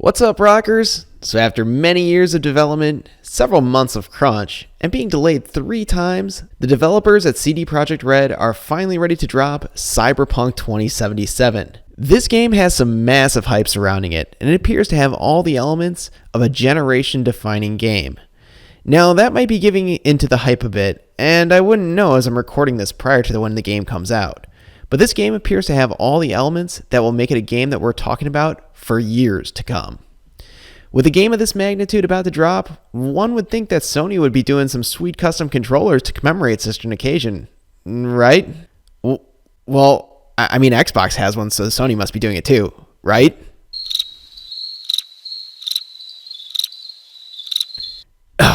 What's up, rockers? So after many years of development, several months of crunch, and being delayed 3 times, the developers at CD Projekt Red are finally ready to drop Cyberpunk 2077. This game has some massive hype surrounding it, and it appears to have all the elements of a generation-defining game. Now, that might be giving into the hype a bit, and I wouldn't know as I'm recording this prior to when the game comes out. But this game appears to have all the elements that will make it a game that we're talking about for years to come. With a game of this magnitude about to drop, one would think that Sony would be doing some sweet custom controllers to commemorate such an occasion, right? Well, I mean, Xbox has one, so Sony must be doing it too, right? You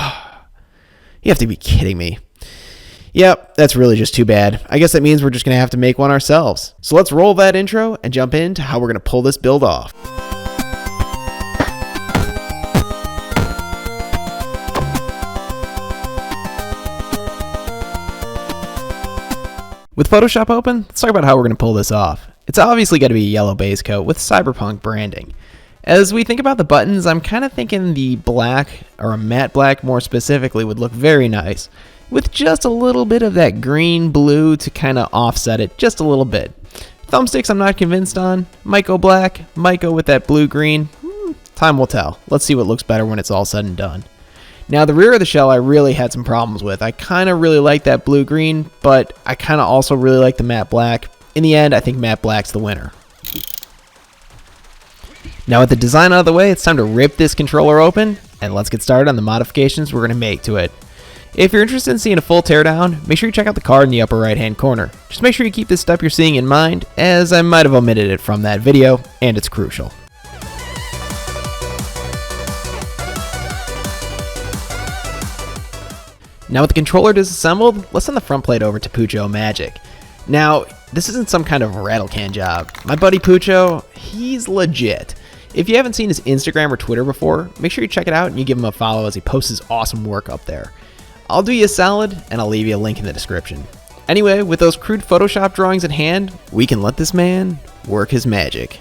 have to be kidding me. Yep, that's really just too bad. I guess that means we're just going to have to make one ourselves. So let's roll that intro and jump into how we're going to pull this build off. With Photoshop open, let's talk about how we're going to pull this off. It's obviously got to be a yellow base coat with Cyberpunk branding. As we think about the buttons, I'm kind of thinking the black, or a matte black more specifically, would look very nice, with just a little bit of that green blue to kind of offset it just a little bit. Thumbsticks I'm not convinced on. Might go black, might go with that blue-green. Time will tell. Let's see what looks better when it's all said and done. Now, the rear of the shell I really had some problems with. I kind of really like that blue-green, but I kind of also really like the matte black. In the end, I think matte black's the winner. Now with the design out of the way, it's time to rip this controller open, and let's get started on the modifications we're going to make to it. If you're interested in seeing a full teardown, make sure you check out the card in the upper right hand corner. Just make sure you keep this step you're seeing in mind, as I might have omitted it from that video, and it's crucial. Now with the controller disassembled, let's send the front plate over to Pucho Magic. Now, this isn't some kind of rattle can job. My buddy Pucho, he's legit. If you haven't seen his Instagram or Twitter before, make sure you check it out and you give him a follow as he posts his awesome work up there. I'll do you a solid, and I'll leave you a link in the description. Anyway, with those crude Photoshop drawings in hand, we can let this man work his magic.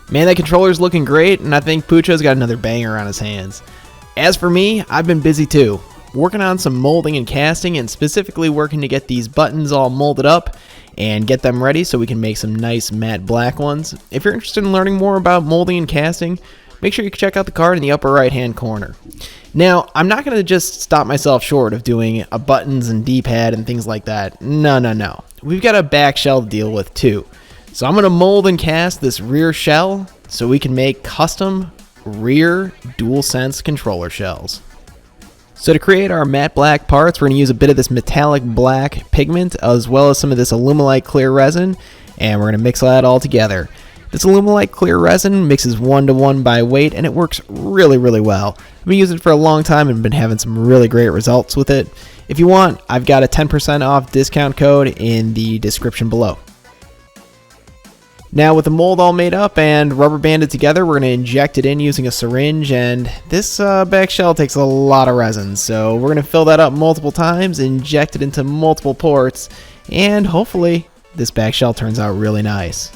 Man, that controller's looking great, and I think Pucho's got another banger on his hands. As for me, I've been busy too, working on some molding and casting, and specifically working to get these buttons all molded up and get them ready so we can make some nice matte black ones. If you're interested in learning more about molding and casting, make sure you check out the card in the upper right hand corner. Now, I'm not going to just stop myself short of doing a buttons and D-pad and things like that. No. We've got a back shell to deal with too. So I'm going to mold and cast this rear shell so we can make custom rear DualSense controller shells. So to create our matte black parts, we're going to use a bit of this metallic black pigment as well as some of this Alumilite clear resin, and we're going to mix that all together. This Alumilite clear resin mixes 1-to-1 by weight, and it works really well. I've been using it for a long time and been having some really great results with it. If you want, I've got a 10% off discount code in the description below. Now with the mold all made up and rubber banded together, we're going to inject it in using a syringe, and this back shell takes a lot of resin, so we're going to fill that up multiple times, inject it into multiple ports, and hopefully this back shell turns out really nice.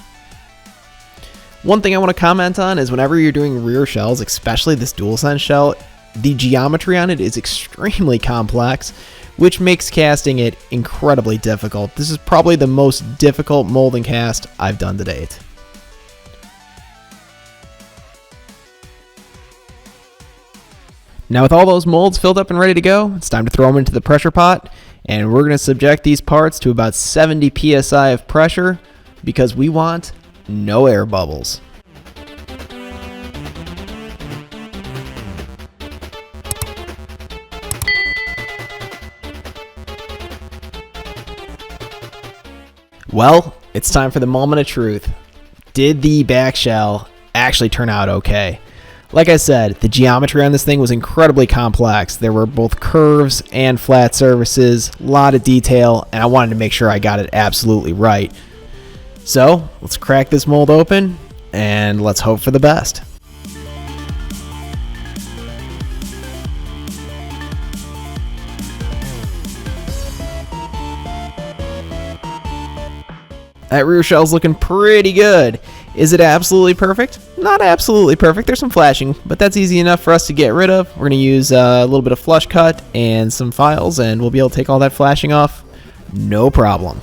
One thing I want to comment on is whenever you're doing rear shells, especially this DualSense shell, the geometry on it is extremely complex, which makes casting it incredibly difficult. This is probably the most difficult mold and cast I've done to date. Now with all those molds filled up and ready to go, it's time to throw them into the pressure pot, and we're going to subject these parts to about 70 psi of pressure because we want no air bubbles. Well, it's time for the moment of truth. Did the back shell actually turn out okay? Like I said, the geometry on this thing was incredibly complex. There were both curves and flat surfaces, a lot of detail, and I wanted to make sure I got it absolutely right. So, let's crack this mold open, and let's hope for the best. That rear shell's looking pretty good. Is it absolutely perfect? Not absolutely perfect. There's some flashing, but that's easy enough for us to get rid of. We're going to use a little bit of flush cut and some files, and we'll be able to take all that flashing off. No problem.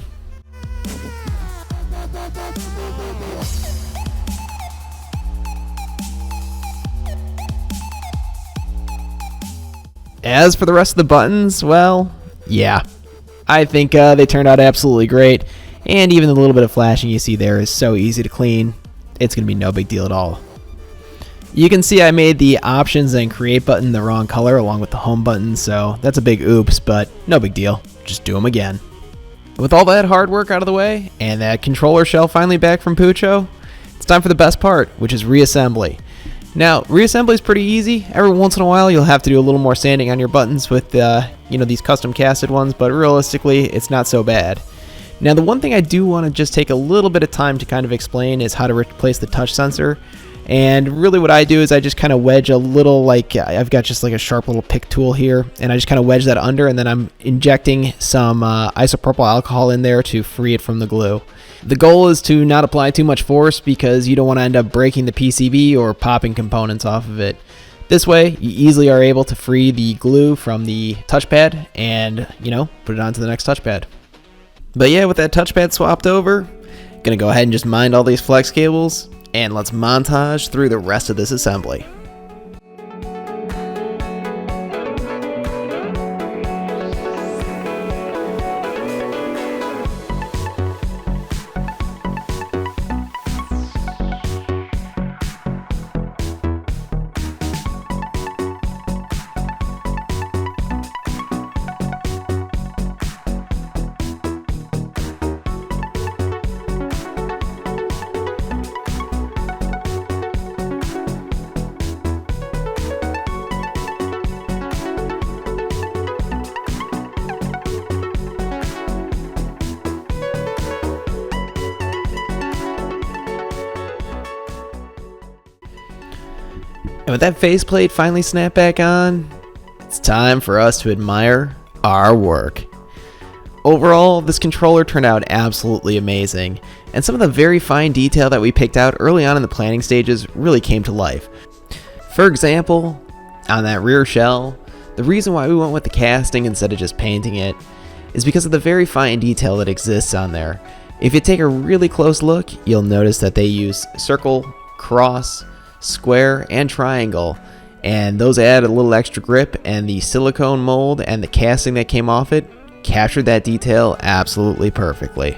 As for the rest of the buttons, well, yeah. I think they turned out absolutely great. And even the little bit of flashing you see there is so easy to clean. It's going to be no big deal at all. You can see I made the options and create button the wrong color along with the home button, so that's a big oops, but no big deal. Just do them again. With all that hard work out of the way, and that controller shell finally back from Pucho, it's time for the best part, which is reassembly. Now, reassembly is pretty easy. Every once in a while, you'll have to do a little more sanding on your buttons with these custom casted ones, but realistically, it's not so bad. Now, the one thing I do want to just take a little bit of time to kind of explain is how to replace the touch sensor. And really what I do is I just kind of wedge a little, I've got just like a sharp little pick tool here, and I just kind of wedge that under, and then I'm injecting some isopropyl alcohol in there to free it from the glue. The goal is to not apply too much force because you don't want to end up breaking the PCB or popping components off of it. This way, you easily are able to free the glue from the touchpad and, put it onto the next touchpad. But yeah, with that touchpad swapped over, gonna go ahead and just mount all these flex cables, and let's montage through the rest of this assembly. And with that faceplate finally snapped back on, it's time for us to admire our work. Overall, this controller turned out absolutely amazing, and some of the very fine detail that we picked out early on in the planning stages really came to life. For example, on that rear shell, the reason why we went with the casting instead of just painting it is because of the very fine detail that exists on there. If you take a really close look, you'll notice that they use circle, cross, square, and triangle, and those add a little extra grip, and the silicone mold and the casting that came off it captured that detail absolutely perfectly.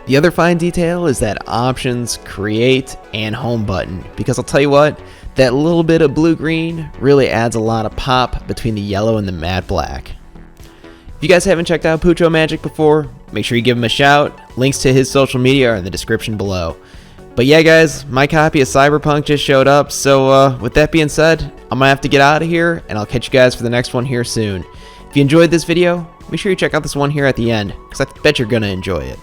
The other fine detail is that options, create, and home button, because I'll tell you what, that little bit of blue-green really adds a lot of pop between the yellow and the matte black. If you guys haven't checked out Pucho Magic before, make sure you give him a shout. Links to his social media are in the description below. But yeah, guys, my copy of Cyberpunk just showed up, so with that being said, I'm gonna have to get out of here, and I'll catch you guys for the next one here soon. If you enjoyed this video, make sure you check out this one here at the end, because I bet you're gonna enjoy it.